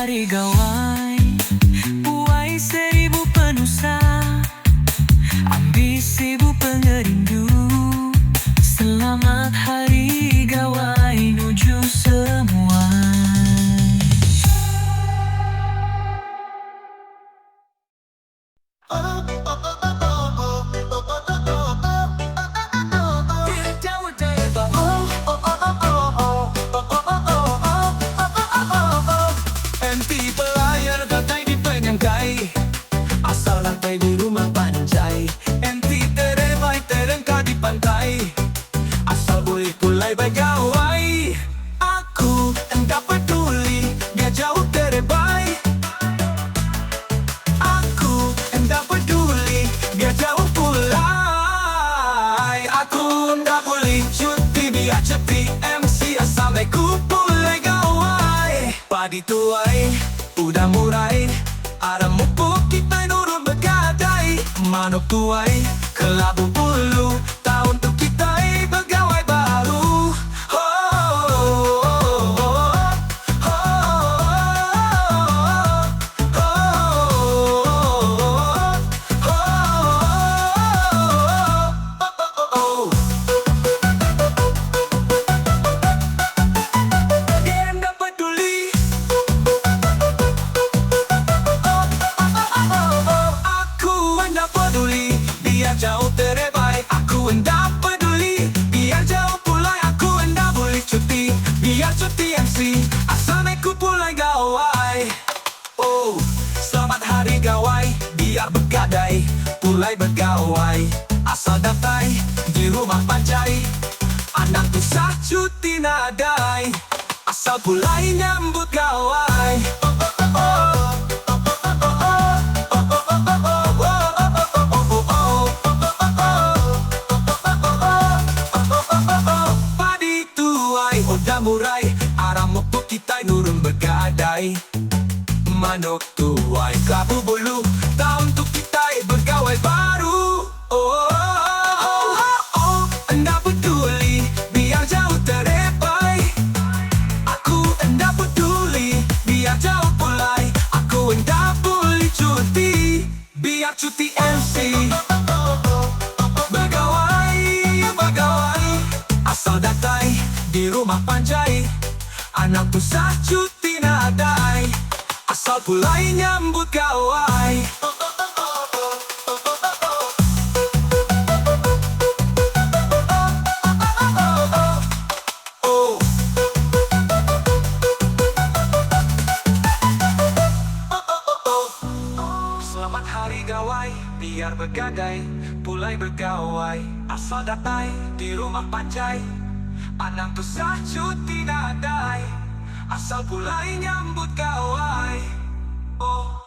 hari gawai, buai seribu penusa, ambisi bu pengerindu. Selamat hari gawai nuju semua. MP pelayar gatai di penyangkai, asal lantai di rumah panjai. MP terebai terengkah di pantai, asal boleh pulai begawai. Aku enggak peduli biar jauh terebai, aku enggak peduli biar jauh pulai. Aku enggak boleh cuti biar cepi MC asal ku pulai gawai. Padi tuai udah murai, ada mupuk kita nurun begadai. Manuk tuai ke Labu Bulu, tahun tu kita begawai baru. Oh, oh, oh, oh, oh. Dia enggak peduli, aku enggak peduli biar jauh terebai. Aku enggak peduli biar jauh pulai. Aku enggak boleh cuti biar cuti MC asal ku pulai gawai. Oh, selamat hari gawai biar begadai, pulai bergawai. Asal datai di rumah panjai, anak tuh sah cuti nadai, asal pulai nyambut gawai. Padi tuai udah murai, arah mupuk kita nurun begadai. Manuk tuai Labu Bulu, tahun tu kita begawai baru. Oh, oh, oh, oh, enggak peduli biar jauh terebai. Aku enggak peduli biar jauh pulai. Aku enggak boleh cuti biar cuti MC. Begawai, begawai, asal datai di rumah panjai. Anak tuh sah cuti nadai, asal pulai nyambut gawai. Oh, selamat hari gawai biar begadai, pulai bergawai. Asal datai di rumah panjai, anak tuh sah cuti nadai, asal pulai nyambut gawai. Oh.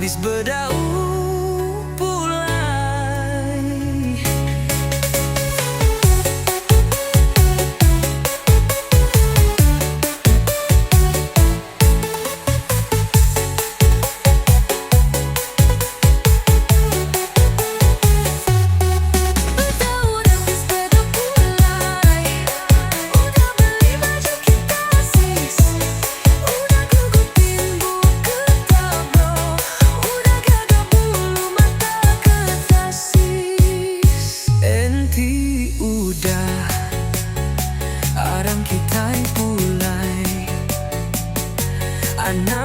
habis berdaun pulai. Berdaun habis berdaun pulai. Udah beli baju kita sis. Udah gugupin buku tablo. Udah gagah bulu mata kertasis. Enti udah arang kita pulai. Anak